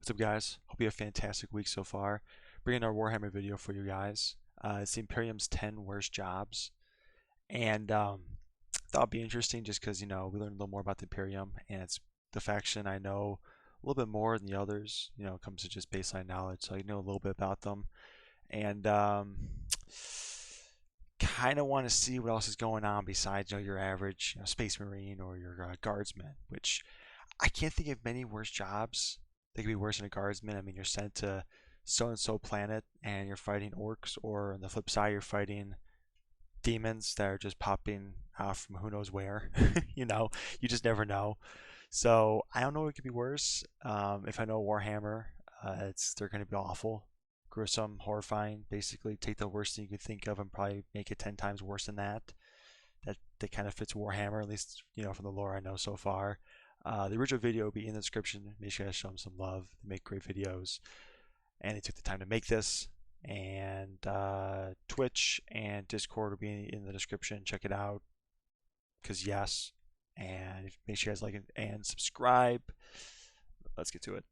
What's up, guys? Hope you have a fantastic week so far. Bringing our Warhammer video for you guys. It's the Imperium's 10 worst jobs, and thought it'd be interesting just because we learned a little more about the Imperium, and it's the faction I know a little bit more than the others. It comes to just baseline knowledge, so I know a little bit about them, and kind of want to see what else is going on besides your average Space Marine or your Guardsman, which I can't think of many worse jobs. They could be worse than a Guardsman. I mean, you're sent to so-and-so planet and you're fighting orcs, or on the flip side, you're fighting demons that are just popping out from who knows where. You just never know. So I don't know what could be worse. If I know Warhammer, they're going to be awful, gruesome, horrifying. Basically, take the worst thing you could think of and probably make it 10 times worse than that. That kind of fits Warhammer, at least from the lore I know so far. The original video will be in the description. Make sure you guys show them some love. They make great videos, and they took the time to make this. And Twitch and Discord will be in the description. Check it out, because yes. And make sure you guys like it and subscribe. Let's get to it.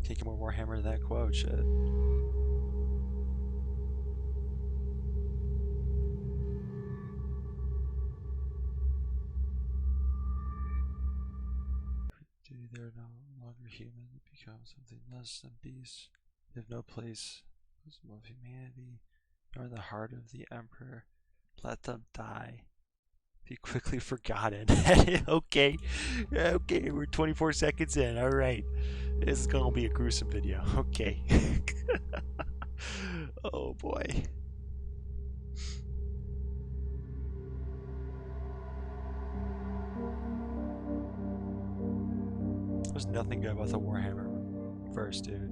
Can't get more Warhammer than that quote. Shit. They're no longer human, they become something less than beasts. They have no place of humanity, nor in the heart of the Emperor. Let them die. Be quickly forgotten. Okay, we're 24 seconds in. Alright, this is gonna be a gruesome video. Okay. Oh boy. There's nothing good about the Warhammer verse, dude.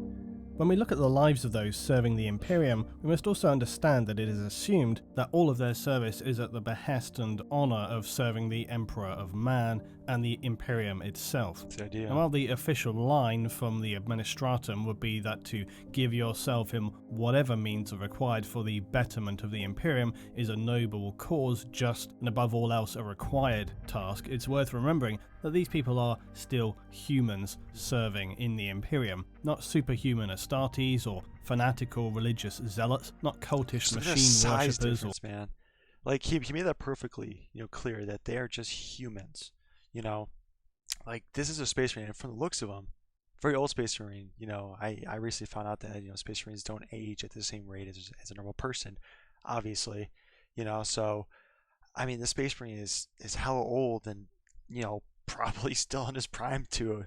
When we look at the lives of those serving the Imperium, we must also understand that it is assumed that all of their service is at the behest and honour of serving the Emperor of Man and the Imperium itself. That's the idea. And while the official line from the Administratum would be that to give yourself in whatever means are required for the betterment of the Imperium is a noble cause, just and above all else a required task, it's worth remembering that these people are still humans serving in the Imperium, not superhuman Astartes or fanatical religious zealots, not cultish machine worshippers. Man, like he made that perfectly, clear that they are just humans. Like this is a Space Marine, and from the looks of them, very old Space Marine. I recently found out that Space Marines don't age at the same rate as a normal person, obviously. So I mean the Space Marine is hella old and probably still in his prime to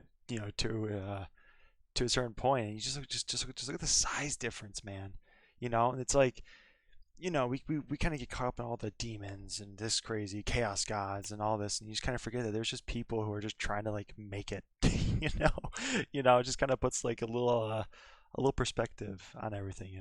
a certain point, and you just look at the size difference, man. And it's like, we kind of get caught up in all the demons and this crazy chaos gods and all this, and you just kind of forget that there's just people who are just trying to like make it. It just kind of puts like a little perspective on everything.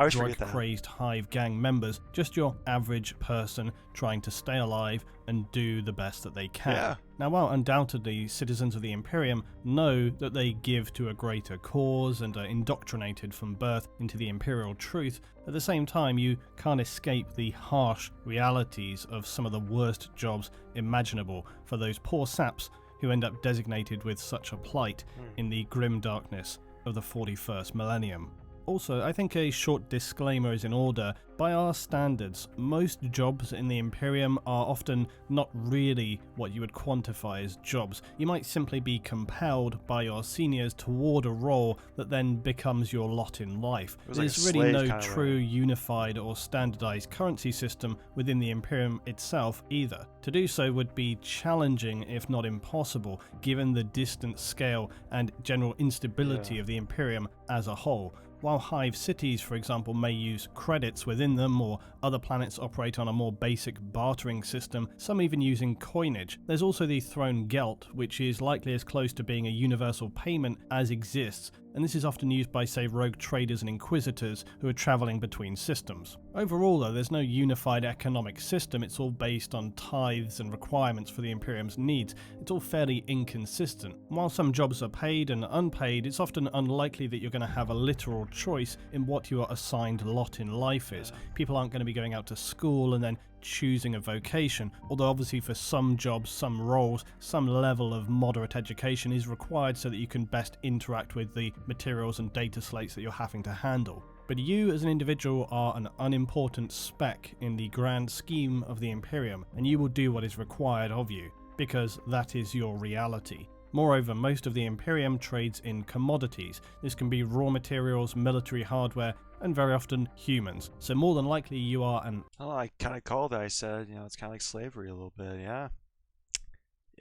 Drug-crazed hive gang members, just your average person trying to stay alive and do the best that they can. Yeah. Now, while undoubtedly citizens of the Imperium know that they give to a greater cause and are indoctrinated from birth into the Imperial truth, at the same time you can't escape the harsh realities of some of the worst jobs imaginable for those poor saps who end up designated with such a plight in the grim darkness of the 41st millennium. Also, I think a short disclaimer is in order. By our standards, most jobs in the Imperium are often not really what you would quantify as jobs. You might simply be compelled by your seniors toward a role that then becomes your lot in life. There's really no true unified or standardized currency system within the Imperium itself either. To do so would be challenging, if not impossible, given the distant scale and general instability of the Imperium as a whole. While hive cities, for example, may use credits within them, or other planets operate on a more basic bartering system, some even using coinage, there's also the Throne Gelt, which is likely as close to being a universal payment as exists, and this is often used by, say, rogue traders and inquisitors who are travelling between systems. Overall, though, there's no unified economic system. It's all based on tithes and requirements for the Imperium's needs. It's all fairly inconsistent. While some jobs are paid and unpaid, it's often unlikely that you're going to have a literal choice in what your assigned lot in life is. People aren't going to be going out to school and then choosing a vocation, although obviously for some jobs, some roles, some level of moderate education is required so that you can best interact with the materials and data slates that you're having to handle. But you as an individual are an unimportant speck in the grand scheme of the Imperium, and you will do what is required of you, because that is your reality. Moreover, most of the Imperium trades in commodities. This can be raw materials, military hardware, and very often humans. So more than likely you are an... Oh, I kind of called it. I said, it's kind of like slavery a little bit. Yeah.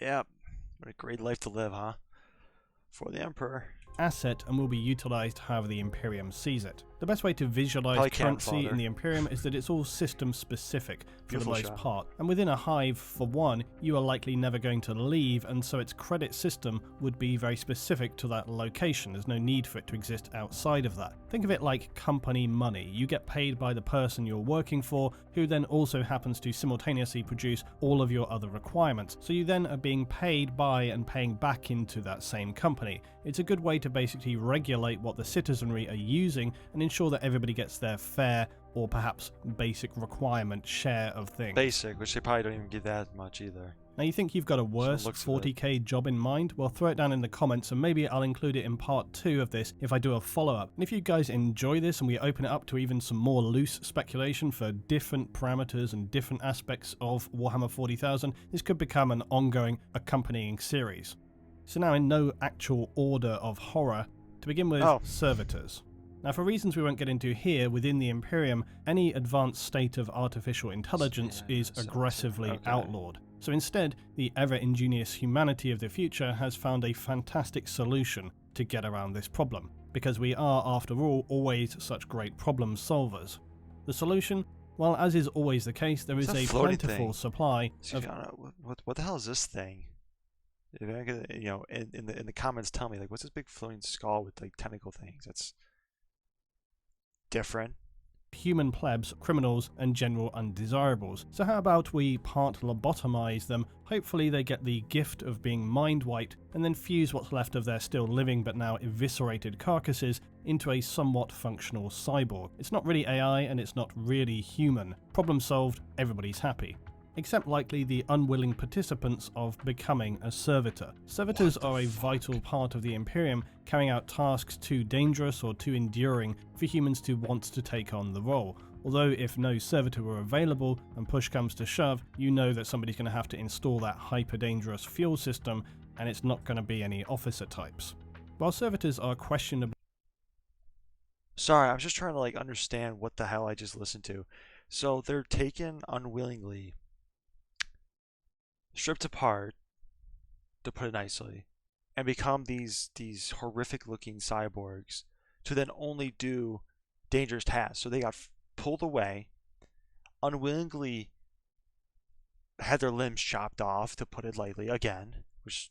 Yeah. What a great life to live, huh? For the Emperor. Asset and will be utilized however the Imperium sees it. The best way to visualize currency in the Imperium is that it's all system specific for the most part, and within a hive, for one, you are likely never going to leave, and so its credit system would be very specific to that location. There's no need for it to exist outside of that. Think of it like company money. You get paid by the person you're working for, who then also happens to simultaneously produce all of your other requirements. So you then are being paid by and paying back into that same company. It's a good way to basically regulate what the citizenry are using and ensure that everybody gets their fair or perhaps basic requirement share of things. Basic, which they probably don't even get that much either. Now you think you've got a worse 40k job in mind? Well, throw it down in the comments and maybe I'll include it in part 2 of this if I do a follow-up. And if you guys enjoy this and we open it up to even some more loose speculation for different parameters and different aspects of Warhammer 40,000, this could become an ongoing accompanying series. So now in no actual order of horror, to begin with, servitors. Now for reasons we won't get into here, within the Imperium, any advanced state of artificial intelligence is aggressively outlawed. So instead, the ever-ingenious humanity of the future has found a fantastic solution to get around this problem, because we are, after all, always such great problem solvers. The solution? Well, as is always the case, there is a plentiful supply of... What the hell is this thing? If I could, in the comments, tell me, like, what's this big floating skull with like tentacle things? That's different. Human plebs, criminals, and general undesirables. So how about we part lobotomize them, hopefully they get the gift of being mind-wiped, and then fuse what's left of their still living but now eviscerated carcasses into a somewhat functional cyborg. It's not really AI and it's not really human. Problem solved, everybody's happy. Except likely the unwilling participants of becoming a servitor. Servitors are a vital part of the Imperium, carrying out tasks too dangerous or too enduring for humans to want to take on the role. Although if no servitor were available and push comes to shove, you know that somebody's going to have to install that hyper-dangerous fuel system, and it's not going to be any officer types. While servitors are questionable... Sorry, I'm just trying to like understand what the hell I just listened to. So they're taken unwillingly, stripped apart, to put it nicely, and become these horrific looking cyborgs to then only do dangerous tasks. So they got pulled away, unwillingly had their limbs chopped off, to put it lightly, again, which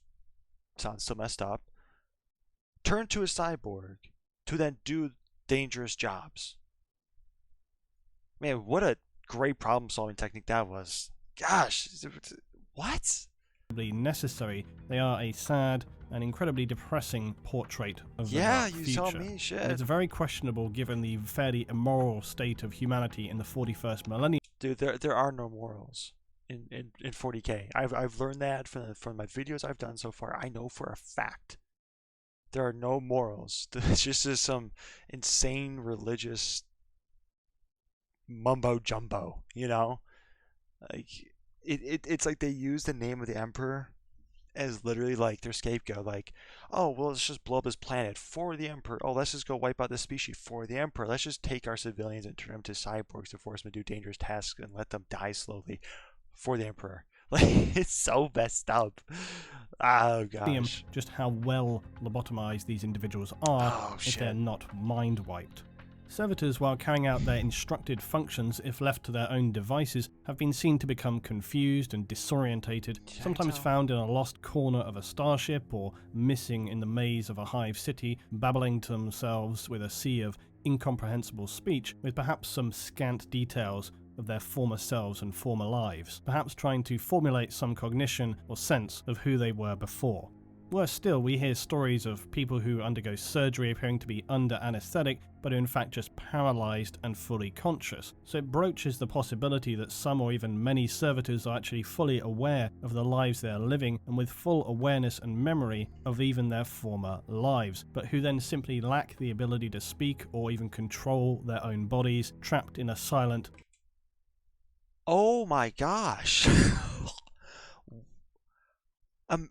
sounds so messed up, turned to a cyborg to then do dangerous jobs. Man, what a great problem solving technique that was. Gosh, what? Necessary. They are a sad and incredibly depressing portrait of the dark future. Yeah, you tell me, shit. And it's very questionable given the fairly immoral state of humanity in the 41st millennium. Dude, there are no morals in 40k. I've learned that from my videos I've done so far. I know for a fact there are no morals. It's just some insane religious mumbo jumbo, like it's like they use the name of the Emperor as literally like their scapegoat. Like, oh well, let's just blow up this planet for the Emperor. Oh, let's just go wipe out this species for the Emperor. Let's just take our civilians and turn them to cyborgs to force them to do dangerous tasks and let them die slowly for the Emperor. Like, it's so messed up. Oh gosh, just how well lobotomized these individuals are if they're not mind wiped. Servitors, while carrying out their instructed functions, if left to their own devices, have been seen to become confused and disorientated, sometimes found in a lost corner of a starship or missing in the maze of a hive city, babbling to themselves with a sea of incomprehensible speech, with perhaps some scant details of their former selves and former lives, perhaps trying to formulate some cognition or sense of who they were before. Worse still, we hear stories of people who undergo surgery appearing to be under anaesthetic, but are in fact just paralysed and fully conscious. So it broaches the possibility that some or even many servitors are actually fully aware of the lives they are living and with full awareness and memory of even their former lives, but who then simply lack the ability to speak or even control their own bodies, trapped in a silent... Oh my gosh. um,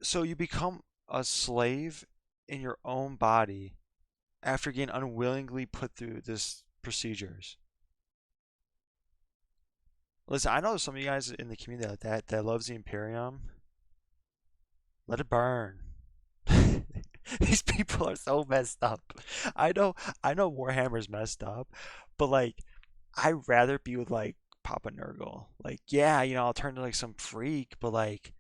so you become a slave in your own body after getting unwillingly put through this procedures. Listen, I know some of you guys in the community that loves the Imperium. Let it burn. These people are so messed up. I know Warhammer's messed up, but like I'd rather be with like Papa Nurgle. Like, yeah, I'll turn to like some freak, but like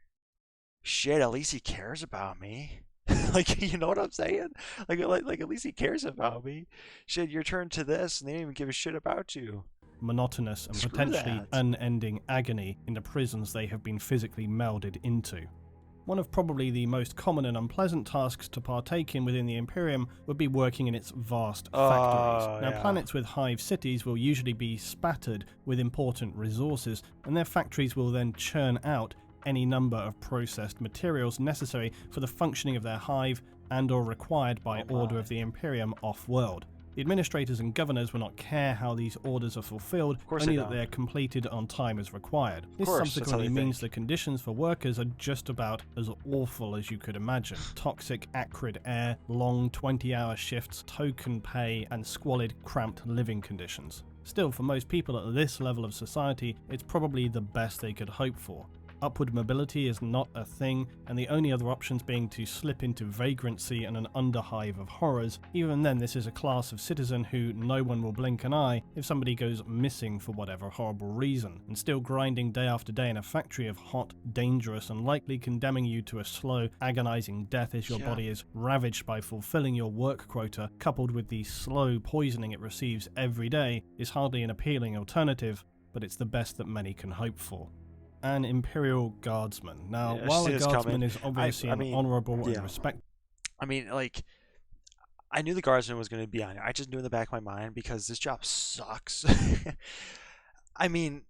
shit, at least he cares about me. Like, you know what I'm saying? Like at least he cares about me. Shit, you're turned to this and they don't even give a shit about you. monotonous and Screw potentially that. unending agony in the prisons they have been physically melded into. One of probably the most common and unpleasant tasks to partake in within the Imperium would be working in its vast factories. Oh, Now, yeah. planets with hive cities will usually be spattered with important resources, and their factories will then churn out any number of processed materials necessary for the functioning of their hive and or required by order of the Imperium off-world. The administrators and governors will not care how these orders are fulfilled, Of course only they that don't. they are completed on time as required. This course, that's how subsequently they means think. the conditions for workers are just about as awful as you could imagine. Toxic, acrid air, long 20-hour shifts, token pay, and squalid, cramped living conditions. Still, for most people at this level of society, it's probably the best they could hope for. Upward mobility is not a thing, and the only other options being to slip into vagrancy and an underhive of horrors. Even then, this is a class of citizen who no one will blink an eye if somebody goes missing for whatever horrible reason, and still grinding day after day in a factory of hot, dangerous, and likely condemning you to a slow, agonizing death as your body is ravaged by fulfilling your work quota, coupled with the slow poisoning it receives every day, is hardly an appealing alternative, but it's the best that many can hope for. An Imperial Guardsman. Now, Yeah, while see a this Guardsman coming. is obviously an honourable and Yeah. respected... I mean, like, I knew the Guardsman was going to be on it. I just knew in the back of my mind because this job sucks. I mean,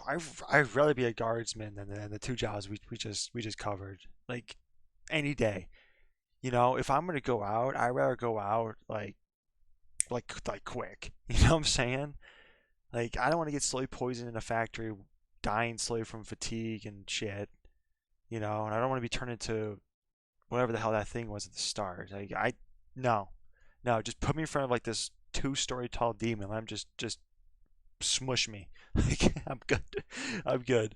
I'd rather be a Guardsman than the two jobs we just covered. Like, any day. If I'm going to go out, I'd rather go out like quick. You know what I'm saying? Like, I don't want to get slowly poisoned in a factory, dying slowly from fatigue and shit. And I don't want to be turned into whatever the hell that thing was at the start. Like, no, just put me in front of like this 2-story tall demon. Let him just smush me. Like, I'm good. I'm good.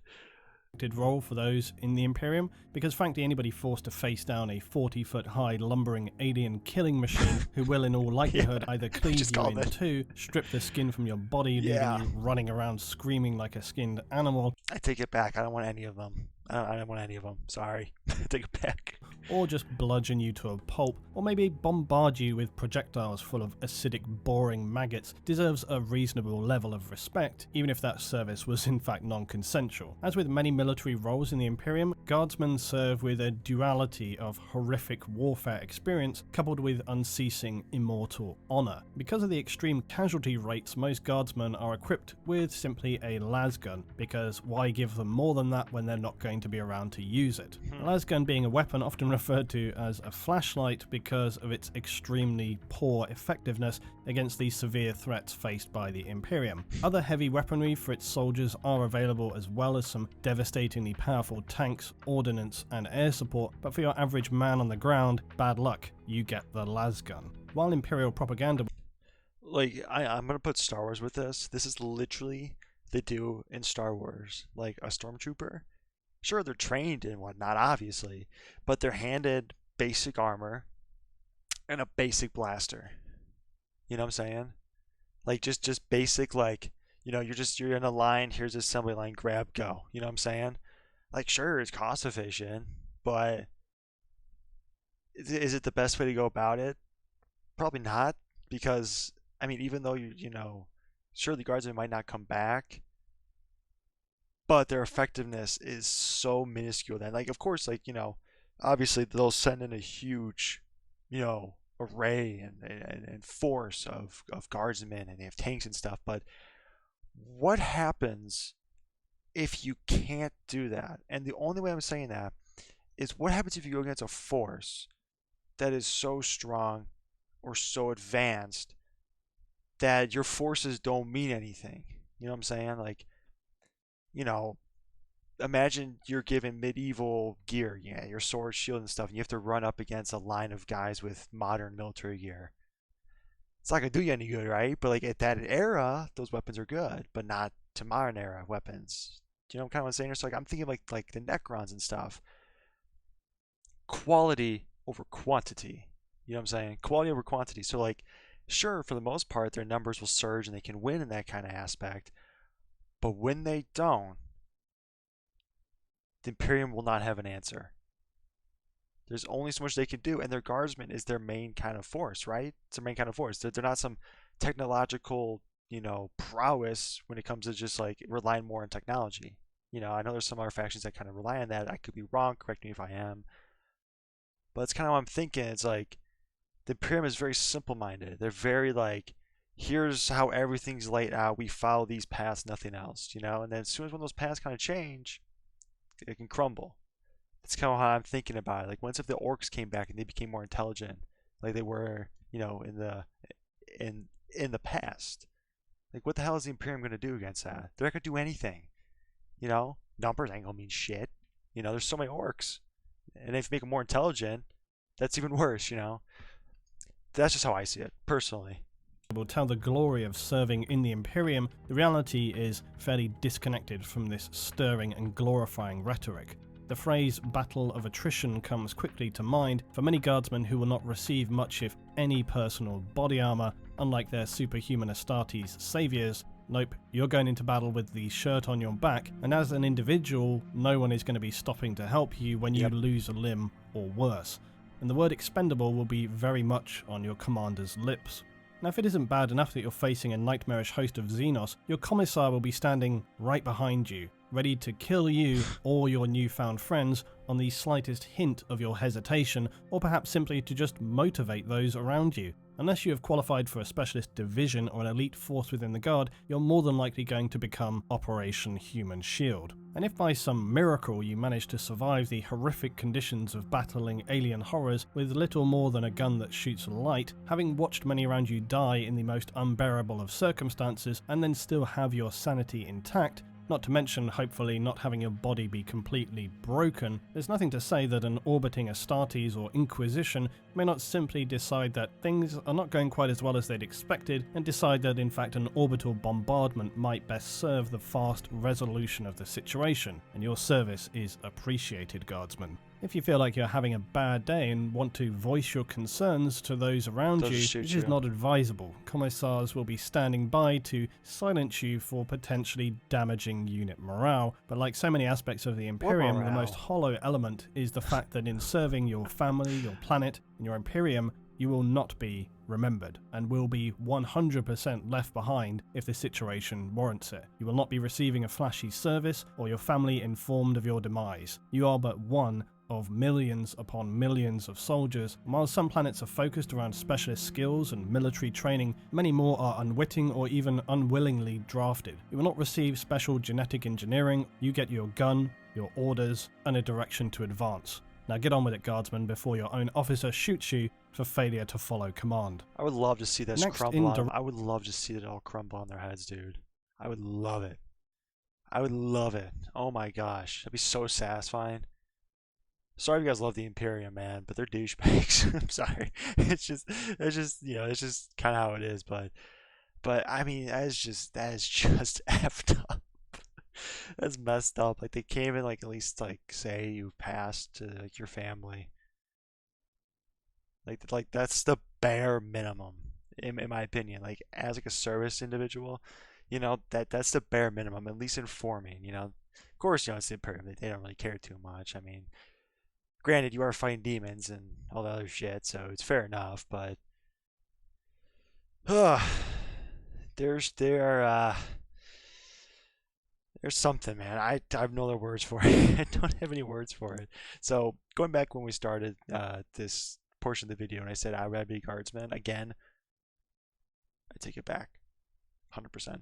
role for those in the Imperium, because frankly anybody forced to face down a 40-foot high lumbering alien killing machine who will in all likelihood either cleave just you called in it. two, strip the skin from your body, leaving you running around screaming like a skinned animal, I take it back. I don't want any of them. I don't want any of them. Sorry. Take it back. or just bludgeon you to a pulp, or maybe bombard you with projectiles full of acidic, boring maggots, deserves a reasonable level of respect, even if that service was in fact non-consensual. As with many military roles in the Imperium, Guardsmen serve with a duality of horrific warfare experience coupled with unceasing immortal honour. Because of the extreme casualty rates, most Guardsmen are equipped with simply a lasgun, because why give them more than that when they're not going to be around to use it? A lasgun being a weapon often referred to as a flashlight because of its extremely poor effectiveness against the severe threats faced by the Imperium. Other heavy weaponry for its soldiers are available, as well as some devastatingly powerful tanks, ordnance and air support, but for your average man on the ground, bad luck, you get the lasgun. While Imperial propaganda... Like, I'm gonna put Star Wars with this. This is literally they do in Star Wars. Like a stormtrooper. Sure, they're trained and whatnot, obviously, but they're handed basic armor and a basic blaster. You know what I'm saying? Like just basic, like, you're in a line, here's the assembly line, grab, go. You know what I'm saying? Like, sure, it's cost efficient, but is it the best way to go about it? Probably not, because I mean, even though sure, the guardsmen might not come back, but their effectiveness is so minuscule that, like, of course, like, obviously they'll send in a huge, array and force of guardsmen, and they have tanks and stuff. But what happens if you can't do that? And the only way I'm saying that is, what happens if you go against a force that is so strong or so advanced that your forces don't mean anything? You know what I'm saying? Like, you know, imagine you're given medieval gear, your sword, shield, and stuff, and you have to run up against a line of guys with modern military gear. It's not gonna do you any good, right? But like at that era, those weapons are good, but not to modern era weapons. Do you know kind of what I'm saying? So like I'm thinking like the Necrons and stuff. Quality over quantity. You know what I'm saying? Quality over quantity. So like, sure, for the most part, their numbers will surge and they can win in that kind of aspect. But when they don't, the Imperium will not have an answer. There's only so much they can do, and their guardsmen is their main kind of force, right? It's their main kind of force. They're not some technological, prowess when it comes to just like relying more on technology. I know there's some other factions that kind of rely on that. I could be wrong. Correct me if I am. But it's kind of what I'm thinking. It's like the Imperium is very simple-minded. They're very like, here's how everything's laid out. We follow these paths, nothing else. And then as soon as when those paths kind of change, it can crumble. That's kind of how I'm thinking about it. Like, once if the orcs came back and they became more intelligent, like they were, in the past, like what the hell is the Imperium gonna do against that? They're not gonna do anything. Numbers ain't gonna mean shit. There's so many orcs, and if you make them more intelligent, that's even worse. That's just how I see it personally. Will tell the glory of serving in the Imperium, the reality is fairly disconnected from this stirring and glorifying rhetoric. The phrase Battle of Attrition comes quickly to mind for many guardsmen who will not receive much if any personal body armor, unlike their superhuman Astartes saviors. Nope, you're going into battle with the shirt on your back, and as an individual, no one is going to be stopping to help you when you lose a limb or worse. And the word expendable will be very much on your commander's lips. Now, if it isn't bad enough that you're facing a nightmarish host of Xenos, your commissar will be standing right behind you, ready to kill you or your newfound friends on the slightest hint of your hesitation, or perhaps simply to just motivate those around you. Unless you have qualified for a specialist division or an elite force within the Guard, you're more than likely going to become Operation Human Shield. And if by some miracle you manage to survive the horrific conditions of battling alien horrors with little more than a gun that shoots light, having watched many around you die in the most unbearable of circumstances, and then still have your sanity intact, not to mention hopefully not having your body be completely broken, there's nothing to say that an orbiting Astartes or Inquisition may not simply decide that things are not going quite as well as they'd expected, and decide that in fact an orbital bombardment might best serve the fast resolution of the situation, and your service is appreciated, Guardsmen. If you feel like you're having a bad day and want to voice your concerns to those around you, this is not advisable. Commissars will be standing by to silence you for potentially damaging unit morale, but like so many aspects of the Imperium, the most hollow element is the fact that in serving your family, your planet, and your Imperium, you will not be remembered, and will be 100% left behind if the situation warrants it. You will not be receiving a flashy service, or your family informed of your demise. You are but one of millions upon millions of soldiers, and while some planets are focused around specialist skills and military training, many more are unwitting or even unwillingly drafted. You will not receive special genetic engineering. You get your gun, your orders, and a direction to advance. Now get on with it, Guardsmen, before your own officer shoots you for failure to follow command. I would love to see this crumble on. I would love to see it all crumble on their heads, dude. I would love it. I would love it. Oh my gosh, that'd be so satisfying. Sorry if you guys love the Imperium, man, but they're douchebags. I'm sorry. It's just it's just kind of how it is. But I mean, that is just effed up. That's messed up. Like, they can't even like at least like say you passed to like your family. Like that's the bare minimum, in my opinion. Like, as like a service individual, that's the bare minimum. At least informing. Of course, it's the Imperium. They don't really care too much. I mean, granted, you are fighting demons and all the other shit, so it's fair enough. But there are There's something, man. I have no other words for it. I don't have any words for it. So going back when we started this portion of the video, and I said I would be guardsman again, I take it back, 100%.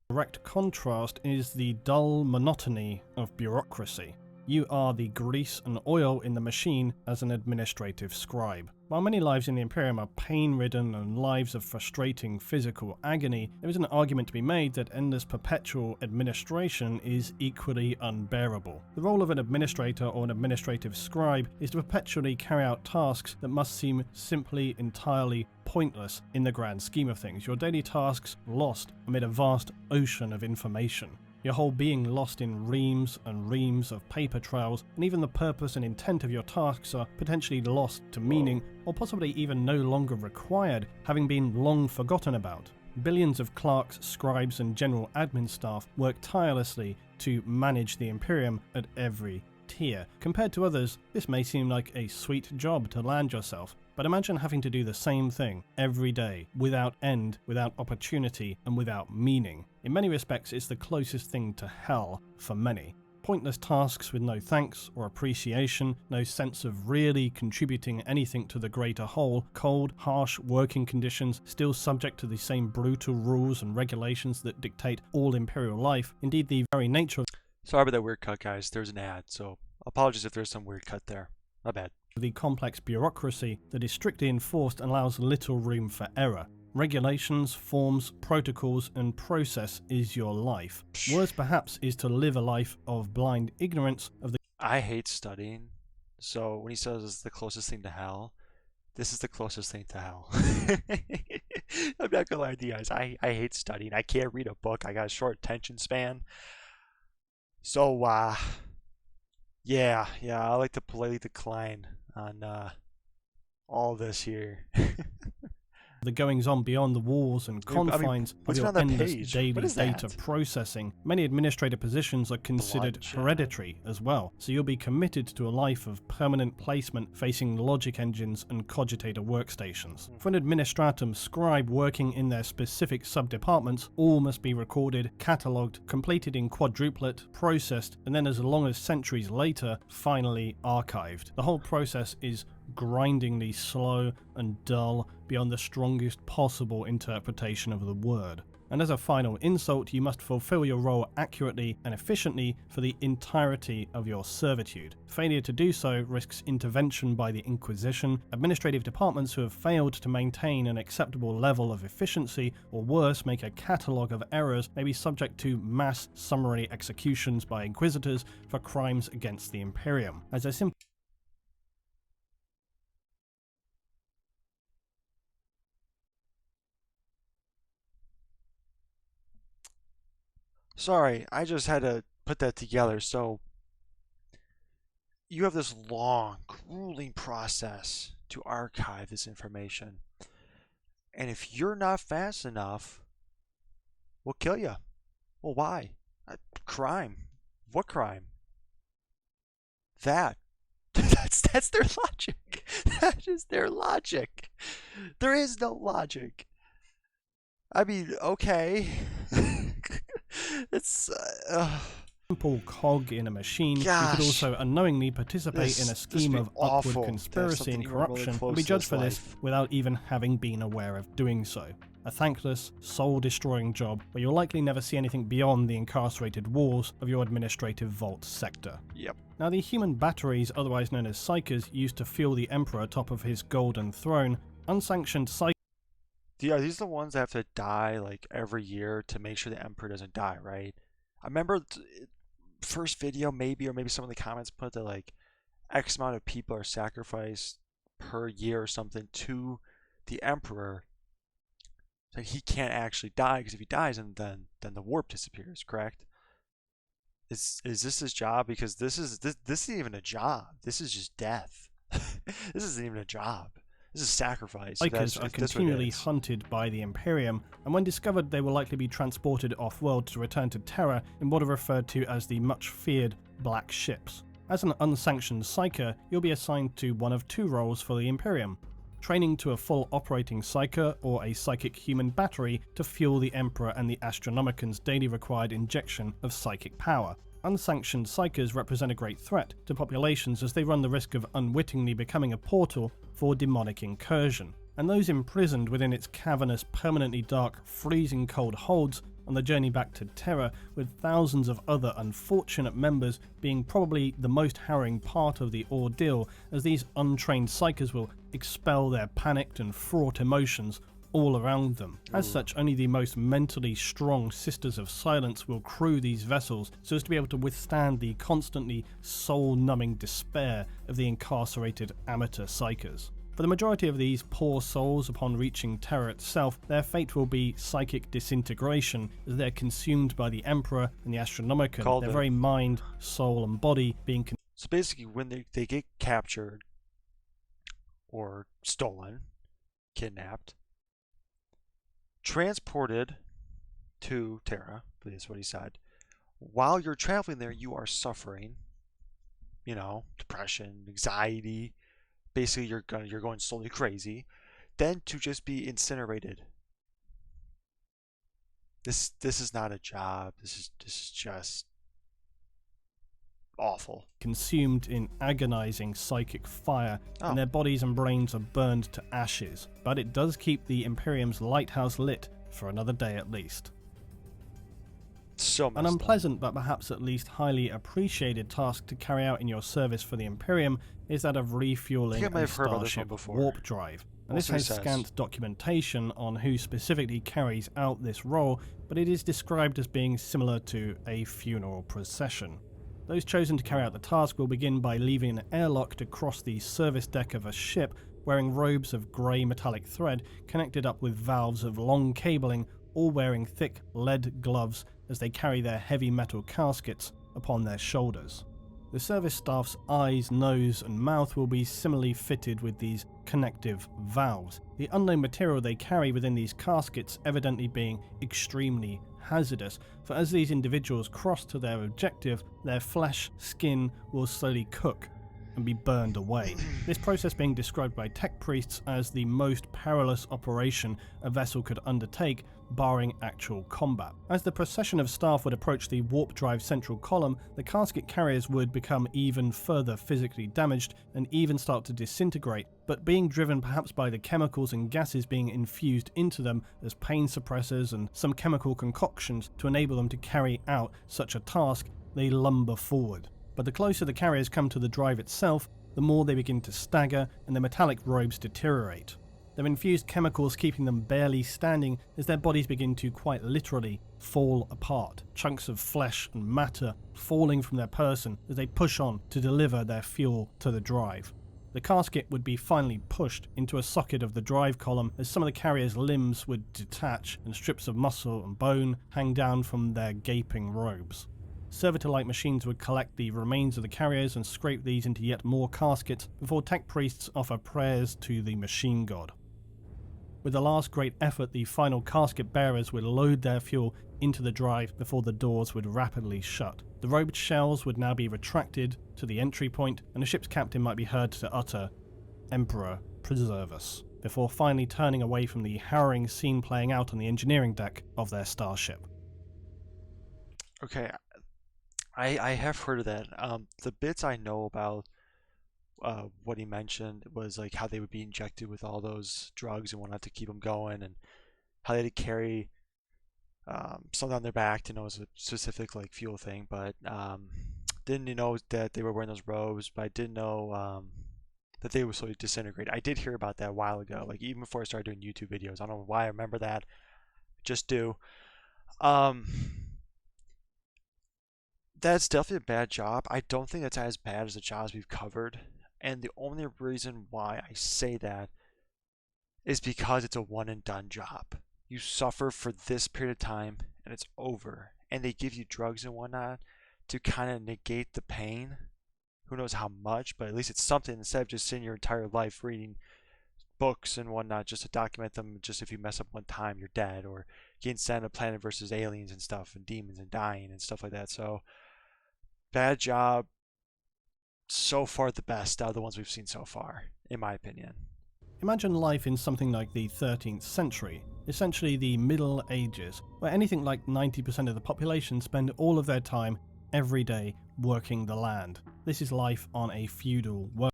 Direct contrast is the dull monotony of bureaucracy. You are the grease and oil in the machine as an administrative scribe. While many lives in the Imperium are pain-ridden and lives of frustrating physical agony, there is an argument to be made that endless perpetual administration is equally unbearable. The role of an administrator or an administrative scribe is to perpetually carry out tasks that must seem simply entirely pointless in the grand scheme of things. Your daily tasks lost amid a vast ocean of information. Your whole being lost in reams and reams of paper trails, and even the purpose and intent of your tasks are potentially lost to meaning, or possibly even no longer required, having been long forgotten about. Billions of clerks, scribes, and general admin staff work tirelessly to manage the Imperium at every tier. Compared to others, this may seem like a sweet job to land yourself, but imagine having to do the same thing every day, without end, without opportunity, and without meaning. In many respects, it's the closest thing to hell for many. Pointless tasks with no thanks or appreciation, no sense of really contributing anything to the greater whole, cold, harsh working conditions, still subject to the same brutal rules and regulations that dictate all Imperial life. Indeed, the very nature of Sorry about that weird cut, guys. There's an ad, so apologies if there's some weird cut there. My bad. the complex bureaucracy that is strictly enforced and allows little room for error. Regulations, forms, protocols, and process is your life. Worse perhaps is to live a life of blind ignorance of the I hate studying, so when he says it's the closest thing to hell, this is the closest thing to hell. I'm not gonna lie to you guys. I hate studying. I can't read a book. I got a short attention span. So yeah, I like to politely decline on all this here. the goings-on beyond the walls and confines what's of your on that endless page? daily What is data that? processing. Many administrative positions are considered Bloodshed. hereditary as well, so you'll be committed to a life of permanent placement facing logic engines and cogitator workstations. For an administratum scribe working in their specific sub-departments, all must be recorded, catalogued, completed in quadruplet, processed, and then as long as centuries later, finally archived. The whole process is grindingly slow and dull beyond the strongest possible interpretation of the word. And as a final insult, you must fulfill your role accurately and efficiently for the entirety of your servitude. Failure to do so risks intervention by the Inquisition. Administrative departments who have failed to maintain an acceptable level of efficiency, or worse, make a catalogue of errors, may be subject to mass summary executions by inquisitors for crimes against the Imperium. As a simple Sorry, I just had to put that together. So you have this long, grueling process to archive this information. And if you're not fast enough, we'll kill you. Well, why? Crime. What crime? That. That's their logic. That is their logic. There is no logic. I mean, okay. It's simple cog in a machine. Gosh, you could also unknowingly participate in a scheme of awful upward conspiracy and corruption and be judged for this without even having been aware of doing so. A thankless, soul-destroying job where you'll likely never see anything beyond the incarcerated walls of your administrative vault sector. Yep. Now, the human batteries, otherwise known as psychers, used to fuel the Emperor atop of his golden throne. Unsanctioned psychers. Yeah, these are the ones that have to die like every year to make sure the Emperor doesn't die, right? I remember first video maybe, or maybe some of the comments put that like X amount of people are sacrificed per year or something to the Emperor. So he can't actually die, because if he dies, then the warp disappears, correct? Is this his job? Because this isn't even a job. This is just death. This isn't even a job. This is sacrifice. Psychers are continually hunted by the Imperium, and when discovered they will likely be transported off-world to return to Terra in what are referred to as the much-feared Black Ships. As an unsanctioned psyker, you'll be assigned to one of two roles for the Imperium. training to a full operating psyker or a psychic human battery to fuel the Emperor and the Astronomican's daily required injection of psychic power. Unsanctioned psykers represent a great threat to populations as they run the risk of unwittingly becoming a portal for demonic incursion, and those imprisoned within its cavernous, permanently dark, freezing cold holds on the journey back to Terra, with thousands of other unfortunate members being probably the most harrowing part of the ordeal, as these untrained psykers will expel their panicked and fraught emotions all around them. As such, only the most mentally strong Sisters of Silence will crew these vessels so as to be able to withstand the constantly soul-numbing despair of the incarcerated amateur psykers. For the majority of these poor souls, upon reaching Terra itself, their fate will be psychic disintegration as they're consumed by the Emperor and the Astronomican, their very mind, soul and body being So basically, when they get captured or stolen, kidnapped, transported to Terra, is what he said. While you're traveling there, you are suffering, depression, anxiety. Basically, you're going slowly crazy. Then to just be incinerated. This is not a job. This is just awful. Consumed in agonizing psychic fire, and their bodies and brains are burned to ashes. But it does keep the Imperium's lighthouse lit for another day at least. So an unpleasant but perhaps at least highly appreciated task to carry out in your service for the Imperium is that of refueling a starship warp drive. And this has scant documentation on who specifically carries out this role, but it is described as being similar to a funeral procession. Those chosen to carry out the task will begin by leaving an airlock across the service deck of a ship, wearing robes of grey metallic thread connected up with valves of long cabling, all wearing thick lead gloves as they carry their heavy metal caskets upon their shoulders. The service staff's eyes, nose and mouth will be similarly fitted with these connective valves, the unknown material they carry within these caskets evidently being extremely hazardous, for as these individuals cross to their objective, their flesh, skin will slowly cook and be burned away. This process being described by tech priests as the most perilous operation a vessel could undertake, barring actual combat. As the procession of staff would approach the warp drive central column, the casket carriers would become even further physically damaged and even start to disintegrate, but being driven perhaps by the chemicals and gases being infused into them as pain suppressors and some chemical concoctions to enable them to carry out such a task, they lumber forward. But the closer the carriers come to the drive itself, the more they begin to stagger and their metallic robes deteriorate. Their infused chemicals keeping them barely standing as their bodies begin to quite literally fall apart, chunks of flesh and matter falling from their person as they push on to deliver their fuel to the drive. The casket would be finally pushed into a socket of the drive column as some of the carrier's limbs would detach and strips of muscle and bone hang down from their gaping robes. Servitor-like machines would collect the remains of the carriers and scrape these into yet more caskets before tech priests offer prayers to the machine god. With the last great effort, the final casket bearers would load their fuel into the drive before the doors would rapidly shut. The robed shells would now be retracted to the entry point, and the ship's captain might be heard to utter, "Emperor, preserve us," before finally turning away from the harrowing scene playing out on the engineering deck of their starship. Okay, I have heard of that. The bits I know about what he mentioned was like how they would be injected with all those drugs and whatnot to keep them going, and how they had to carry something on their back to know it was a specific like fuel thing. But didn't know that they were wearing those robes. But I did know that they would slowly disintegrate. I did hear about that a while ago, like even before I started doing YouTube videos. I don't know why I remember that. Just do. That's definitely a bad job. I don't think that's as bad as the jobs we've covered. And the only reason why I say that is because it's a one and done job. You suffer for this period of time and it's over. And they give you drugs and whatnot to kind of negate the pain. Who knows how much, but at least it's something instead of just sitting your entire life reading books and whatnot just to document them. Just if you mess up one time, you're dead, or getting sent to Planet versus Aliens and stuff, and demons and dying and stuff like that. So bad job. So far the best out of the ones we've seen so far, in my opinion. Imagine life in something like the 13th century, essentially the Middle Ages, where anything like 90% of the population spend all of their time every day working the land. This is life on a feudal world.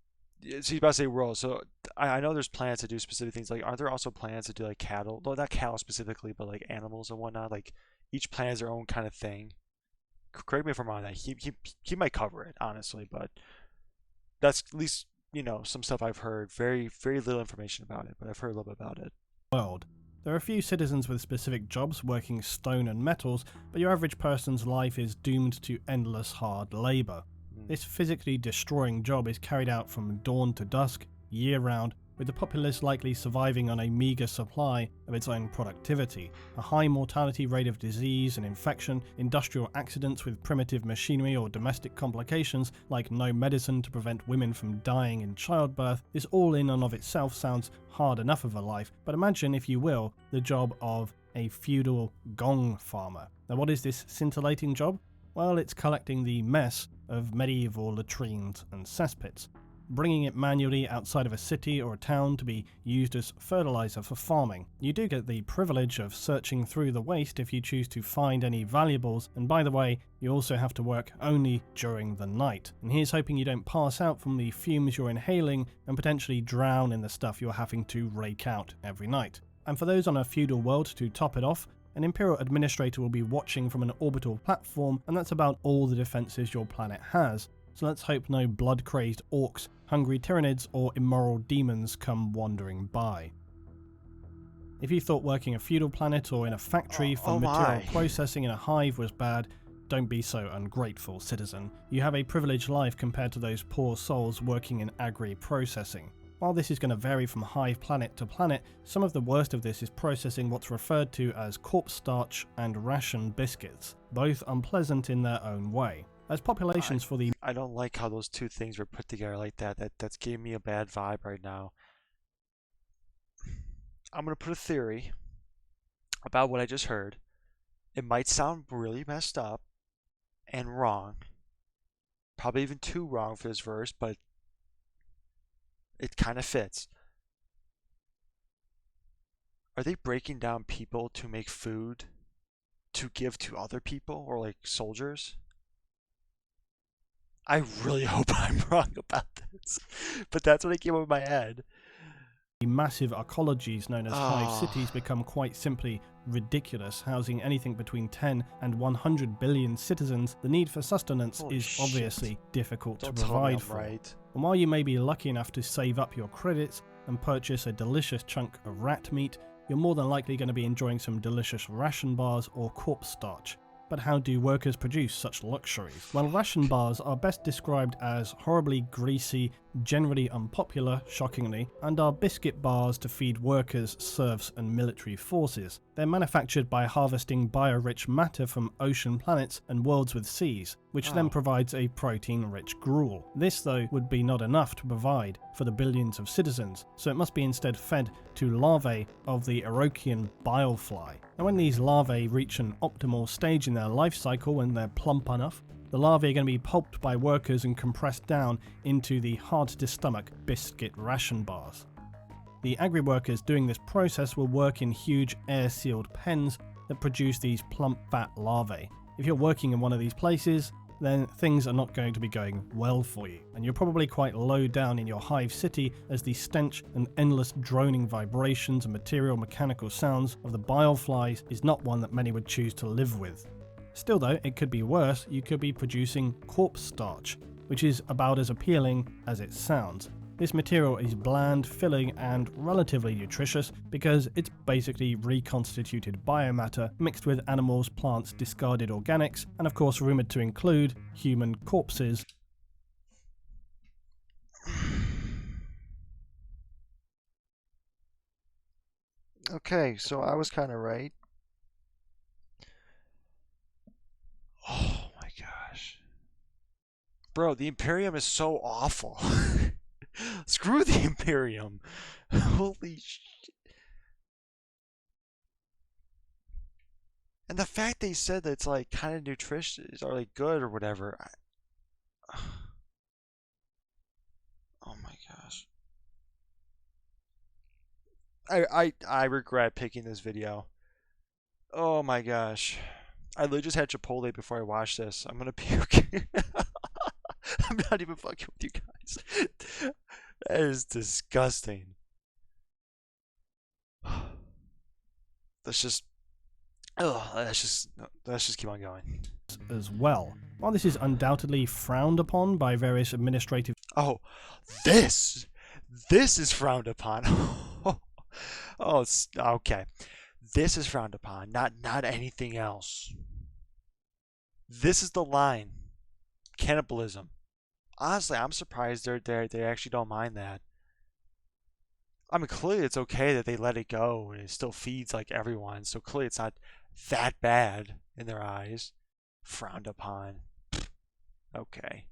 So you about to say world. So I know there's plans to do specific things. Like, aren't there also plans to do like cattle? No, not cattle specifically, but like animals and whatnot. Like each plan has their own kind of thing. Correct me if I'm wrong on that. He might cover it honestly, but that's at least some stuff I've heard. Very little information about it, but I've heard a little bit about it. There are a few citizens with specific jobs working stone and metals, but your average person's life is doomed to endless hard labour. This physically destroying job is carried out from dawn to dusk, year-round, with the populace likely surviving on a meagre supply of its own productivity. A high mortality rate of disease and infection, industrial accidents with primitive machinery or domestic complications like no medicine to prevent women from dying in childbirth. This all in and of itself sounds hard enough of a life, but imagine, if you will, the job of a feudal gong farmer. Now, what is this scintillating job? Well, it's collecting the mess of medieval latrines and cesspits, bringing it manually outside of a city or a town to be used as fertilizer for farming. You do get the privilege of searching through the waste if you choose to find any valuables, and by the way, you also have to work only during the night. And here's hoping you don't pass out from the fumes you're inhaling and potentially drown in the stuff you're having to rake out every night. And for those on a feudal world, to top it off, an Imperial administrator will be watching from an orbital platform, and that's about all the defenses your planet has. So let's hope no blood-crazed orcs, hungry tyrannids, or immoral demons come wandering by. If you thought working a feudal planet or in a factory for material processing in a hive was bad, don't be so ungrateful, citizen. You have a privileged life compared to those poor souls working in agri-processing. While this is going to vary from hive planet to planet, some of the worst of this is processing what's referred to as corpse starch and ration biscuits, both unpleasant in their own way. As populations for the... I don't like how those two things were put together like that. That's giving me a bad vibe right now. I'm going to put a theory about what I just heard. It might sound really messed up and wrong. Probably even too wrong for this verse, but it kind of fits. Are they breaking down people to make food to give to other people, or like soldiers? I really hope I'm wrong about this, but that's what came up in my head. Massive arcologies known as hive cities become quite simply ridiculous, housing anything between 10 and 100 billion citizens. The need for sustenance is obviously difficult to provide for. And while you may be lucky enough to save up your credits and purchase a delicious chunk of rat meat, you're more than likely going to be enjoying some delicious ration bars or corpse starch. But how do workers produce such luxuries? Well, ration bars are best described as horribly greasy, generally unpopular, shockingly, and are biscuit bars to feed workers, serfs, and military forces. They're manufactured by harvesting bio-rich matter from ocean planets and worlds with seas, which then provides a protein-rich gruel. This, though, would be not enough to provide for the billions of citizens, so it must be instead fed to larvae of the Orochian bilefly. And when these larvae reach an optimal stage in their life cycle, when they're plump enough, the larvae are going to be pulped by workers and compressed down into the hard-to-stomach biscuit ration bars. The agri-workers doing this process will work in huge air-sealed pens that produce these plump fat larvae. If you're working in one of these places, then things are not going to be going well for you, and you're probably quite low down in your hive city, as the stench and endless droning vibrations and material mechanical sounds of the bileflies is not one that many would choose to live with. Still though, it could be worse. You could be producing corpse starch, which is about as appealing as it sounds. This material is bland, filling, and relatively nutritious because it's basically reconstituted biomatter mixed with animals, plants, discarded organics, and of course rumoured to include human corpses. Okay, so I was kind of right. Oh my gosh. Bro, the Imperium is so awful. Screw the Imperium. Holy shit. And the fact they said that it's like kind of nutritious or like good or whatever. Oh my gosh. I regret picking this video. Oh my gosh. I literally just had Chipotle before I watched this. I'm gonna puke. I'm not even fucking with you guys. That is disgusting. Let's just, oh, let's just keep on going. As well. While this is undoubtedly frowned upon by various administrative Oh, this is frowned upon. Oh, it's, okay. This is frowned upon, not anything else. This is the line. Cannibalism. Honestly, I'm surprised they actually don't mind that. I mean, clearly it's okay that they let it go and it still feeds like everyone, so clearly it's not that bad in their eyes. Frowned upon. Okay.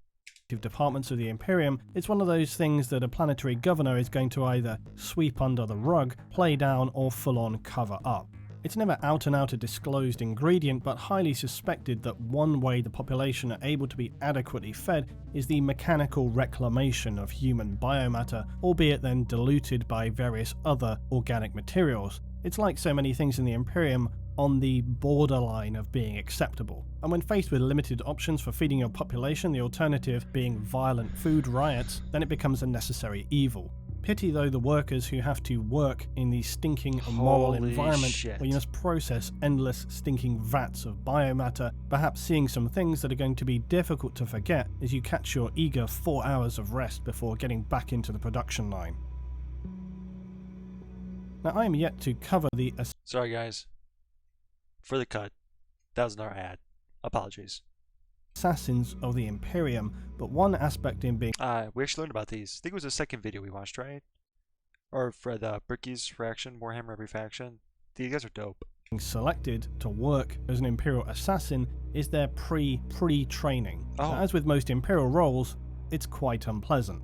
departments of the Imperium, it's one of those things that a planetary governor is going to either sweep under the rug, play down, or full-on cover up. It's never out and out a disclosed ingredient, but highly suspected that one way the population are able to be adequately fed is the mechanical reclamation of human biomatter, albeit then diluted by various other organic materials. It's like so many things in the Imperium, on the borderline of being acceptable. And when faced with limited options for feeding your population, the alternative being violent food riots, then it becomes a necessary evil. Pity though the workers who have to work in the stinking immoral environment where you must process endless stinking vats of biomatter, perhaps seeing some things that are going to be difficult to forget as you catch your eager 4 hours of rest before getting back into the production line. Now I am yet to cover the... Sorry guys. For the cut. That was another ad. Apologies. Assassins of the Imperium, but one aspect in being we actually learned about these. I think it was the second video we watched, right? Or for the Bricky's faction, Warhammer every faction. These guys are dope. Selected to work as an Imperial assassin is their pre-training. Oh. Now, as with most Imperial roles, it's quite unpleasant.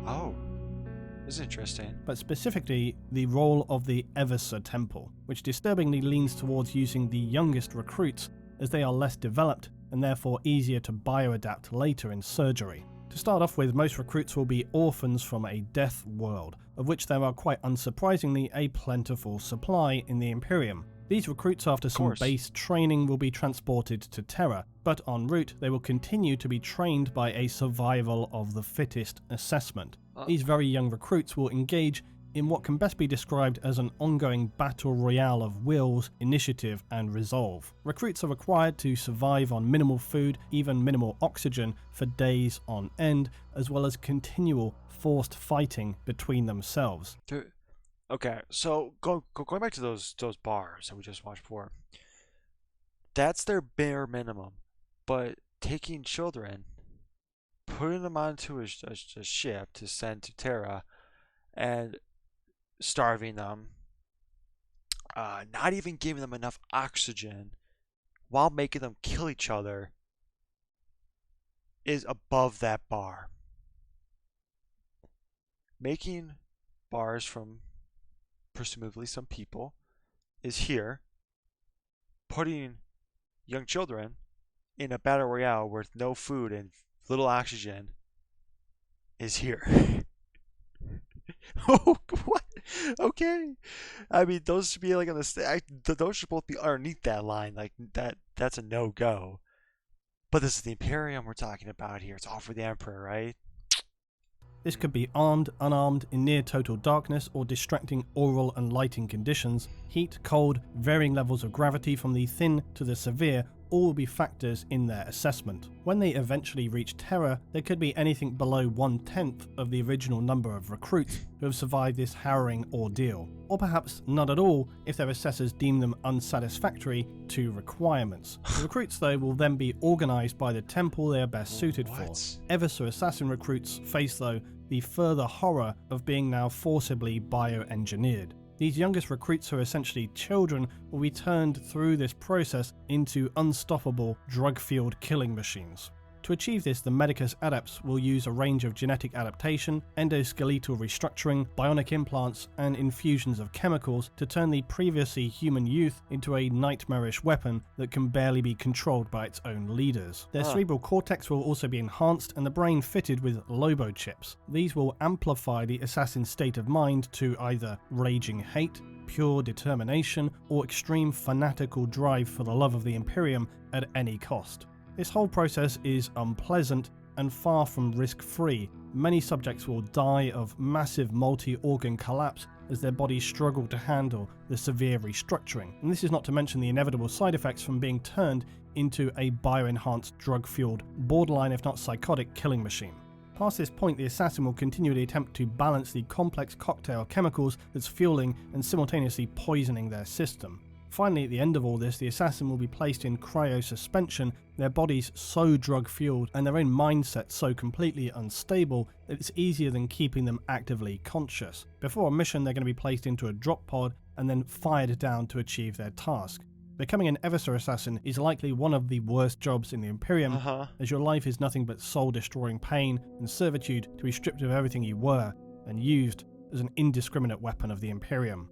Oh. This is interesting. But specifically, the role of the Eversa Temple, which disturbingly leans towards using the youngest recruits as they are less developed and therefore easier to bioadapt later in surgery. To start off with, most recruits will be orphans from a death world, of which there are quite unsurprisingly a plentiful supply in the Imperium. These recruits after some base training will be transported to Terra, but en route they will continue to be trained by a survival of the fittest assessment. These very young recruits will engage in what can best be described as an ongoing battle royale of wills, initiative, and resolve. Recruits are required to survive on minimal food, even minimal oxygen, for days on end, as well as continual forced fighting between themselves. Okay, so going back to those bars that we just watched before, that's their bare minimum. But taking children, putting them onto a ship to send to Terra, and starving them, not even giving them enough oxygen while making them kill each other is above that bar. Making bars from presumably some people is here. Putting young children in a battle royale with no food and little oxygen is here. Oh, what? Okay. I mean, those should be like on the those should both be underneath that line. Like that's a no-go. But this is the Imperium we're talking about here. It's all for the Emperor, right? This could be armed, unarmed, in near total darkness, or distracting aural and lighting conditions. Heat, cold, varying levels of gravity from the thin to the severe all will be factors in their assessment. When they eventually reach Terra, there could be anything below 1/10 of the original number of recruits who have survived this harrowing ordeal, or perhaps not at all if their assessors deem them unsatisfactory to requirements. The recruits though will then be organised by the temple they are best suited for. Eversa assassin recruits face though the further horror of being now forcibly bioengineered. These youngest recruits, who are essentially children, will be turned through this process into unstoppable drug-fueled killing machines. To achieve this, the Medicus adepts will use a range of genetic adaptation, endoskeletal restructuring, bionic implants, and infusions of chemicals to turn the previously human youth into a nightmarish weapon that can barely be controlled by its own leaders. Their cerebral cortex will also be enhanced and the brain fitted with Lobo chips. These will amplify the assassin's state of mind to either raging hate, pure determination, or extreme fanatical drive for the love of the Imperium at any cost. This whole process is unpleasant and far from risk-free. Many subjects will die of massive multi-organ collapse as their bodies struggle to handle the severe restructuring. And this is not to mention the inevitable side effects from being turned into a bioenhanced, drug-fueled, borderline if not psychotic killing machine. Past this point, the assassin will continually attempt to balance the complex cocktail of chemicals that's fueling and simultaneously poisoning their system. Finally, at the end of all this, the assassin will be placed in cryosuspension, their bodies so drug-fueled and their own mindset so completely unstable that it's easier than keeping them actively conscious. Before a mission, they're going to be placed into a drop pod and then fired down to achieve their task. Becoming an Eversor assassin is likely one of the worst jobs in the Imperium, as your life is nothing but soul-destroying pain and servitude to be stripped of everything you were and used as an indiscriminate weapon of the Imperium.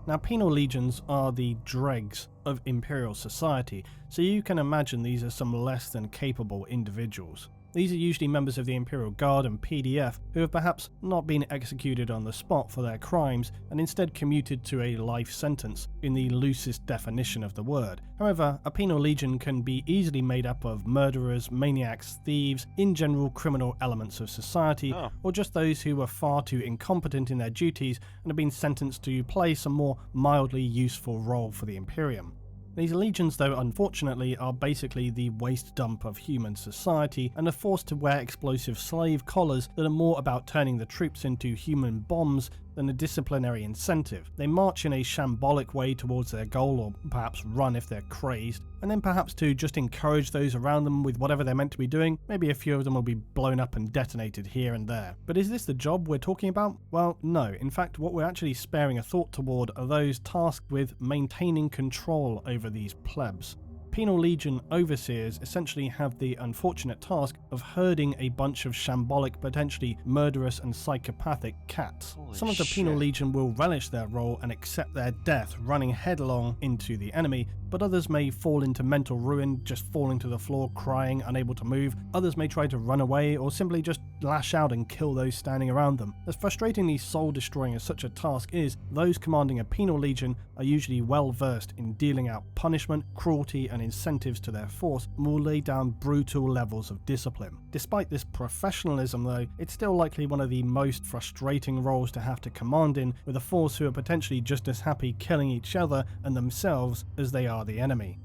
Now, penal legions are the dregs of Imperial society, so you can imagine these are some less than capable individuals. These are usually members of the Imperial Guard and PDF who have perhaps not been executed on the spot for their crimes and instead commuted to a life sentence in the loosest definition of the word. However, a penal legion can be easily made up of murderers, maniacs, thieves, in general criminal elements of society, or just those who were far too incompetent in their duties and have been sentenced to play some more mildly useful role for the Imperium. These legions, though, unfortunately, are basically the waste dump of human society and are forced to wear explosive slave collars that are more about turning the troops into human bombs than a disciplinary incentive. They march in a shambolic way towards their goal, or perhaps run if they're crazed, and then perhaps to just encourage those around them with whatever they're meant to be doing. Maybe a few of them will be blown up and detonated here and there. But is this the job we're talking about? Well, no. In fact, what we're actually sparing a thought toward are those tasked with maintaining control over these plebs. Penal Legion overseers essentially have the unfortunate task of herding a bunch of shambolic, potentially murderous and psychopathic cats. Some of the Penal Legion will relish their role and accept their death running headlong into the enemy, but others may fall into mental ruin, just falling to the floor crying, unable to move. Others may try to run away or simply just lash out and kill those standing around them. As frustratingly soul-destroying as such a task is, those commanding a Penal Legion are usually well versed in dealing out punishment, cruelty and incentives to their force, and will lay down brutal levels of discipline. Despite this professionalism though, it's still likely one of the most frustrating roles to have to command in, with a force who are potentially just as happy killing each other and themselves as they are the enemy.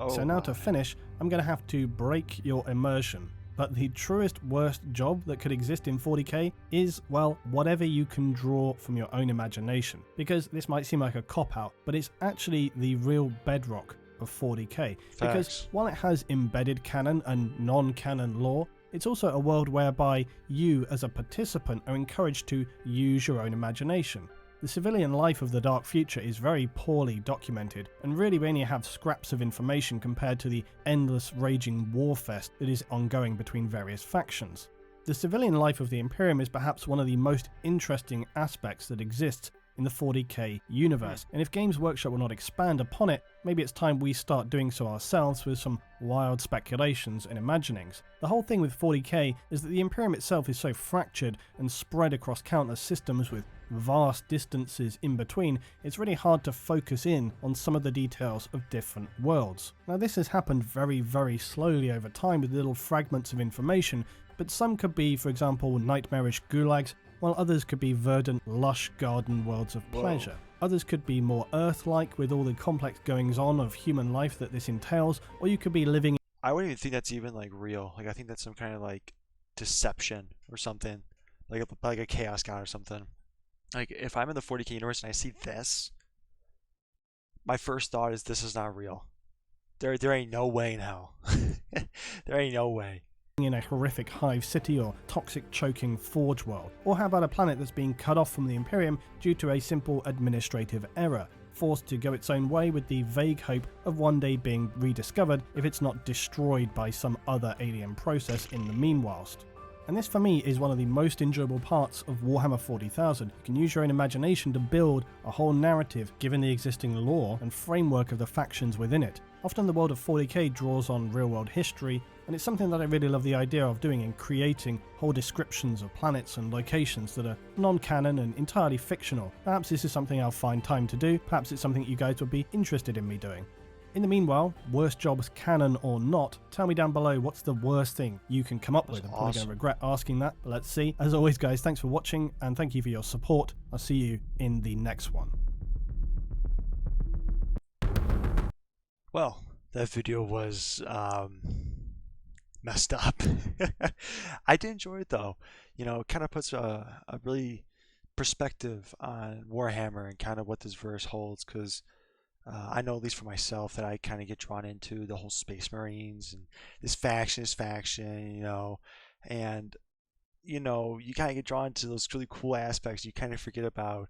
So now to finish, I'm going to have to break your immersion. But the truest worst job that could exist in 40k is, well, whatever you can draw from your own imagination. Because this might seem like a cop-out, but it's actually the real bedrock of 40k. Because while it has embedded canon and non-canon lore, it's also a world whereby you as a participant are encouraged to use your own imagination. The civilian life of the Dark Future is very poorly documented, and really we only have scraps of information compared to the endless raging warfest that is ongoing between various factions. The civilian life of the Imperium is perhaps one of the most interesting aspects that exists in the 40k universe, and if Games Workshop will not expand upon it, maybe it's time we start doing so ourselves with some wild speculations and imaginings. The whole thing with 40k is that the Imperium itself is so fractured and spread across countless systems with vast distances in between, it's really hard to focus in on some of the details of different worlds. Now this has happened very, very slowly over time with little fragments of information, but some could be, for example, nightmarish gulags, while others could be verdant, lush garden worlds of pleasure. Others could be more Earth-like with all the complex goings-on of human life that this entails, or you could be living... I wouldn't even think that's even like real. Like I think that's some kind of like deception or something, like a chaos god or something. Like if I'm in the 40k universe and I see this, my first thought is this is not real. There ain't no way in hell. There ain't no way. In a horrific hive city or toxic choking forge world. Or how about a planet that's being cut off from the Imperium due to a simple administrative error? forced to go its own way with the vague hope of one day being rediscovered if it's not destroyed by some other alien process in the meanwhile. And this for me is one of the most enjoyable parts of Warhammer 40,000. You can use your own imagination to build a whole narrative given the existing lore and framework of the factions within it. Often the world of 40k draws on real world history, and it's something that I really love the idea of doing in creating whole descriptions of planets and locations that are non-canon and entirely fictional. Perhaps this is something I'll find time to do, perhaps it's something you guys would be interested in me doing. In the meanwhile, worst jobs canon or not, tell me down below what's the worst thing you can come up with. I'm probably going to regret asking that, but let's see. As always guys, thanks for watching and thank you for your support. I'll see you in the next one. Well, that video was messed up. I did enjoy it though. You know, it kind of puts a really perspective on Warhammer and kind of what this verse holds, because I know, at least for myself, that I kind of get drawn into the whole Space Marines and this faction, you know, and you know, you kind of get drawn to those really cool aspects. You kind of forget about,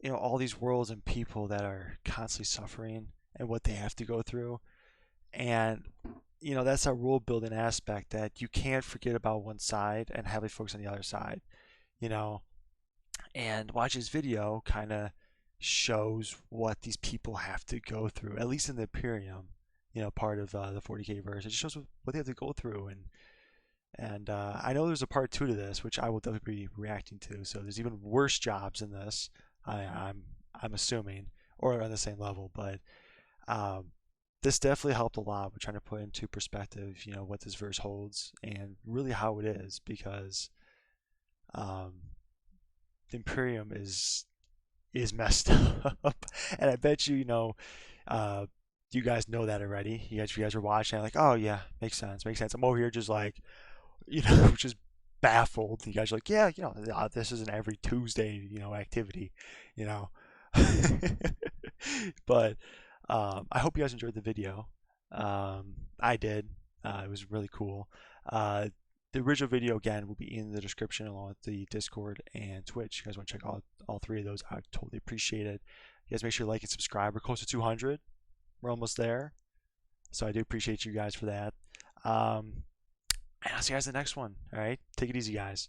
you know, all these worlds and people that are constantly suffering and what they have to go through. And you know, that's a rule building aspect that you can't forget about one side and heavily focus on the other side, you know. And watch this video kind of shows what these people have to go through, at least in the Imperium, you know, part of the 40k verse. It just shows what they have to go through, and I know there's a part 2 to this, which I will definitely be reacting to. So there's even worse jobs in this, I'm assuming, or on the same level. But this definitely helped a lot with trying to put into perspective, you know, what this verse holds and really how it is, because the Imperium is messed up, and I bet you know, you guys know that already. You guys are watching, like, oh yeah, makes sense. I'm over here just like, you know, just baffled. You guys are like, yeah, you know, this is an every Tuesday, you know, activity, you know. But I hope you guys enjoyed the video. I did. It was really cool. The original video, again, will be in the description along with the Discord and Twitch. You guys want to check out all 3 of those, I would totally appreciate it. You guys make sure to like and subscribe. We're close to 200. We're almost there. So I do appreciate you guys for that. And I'll see you guys in the next one. All right? Take it easy, guys.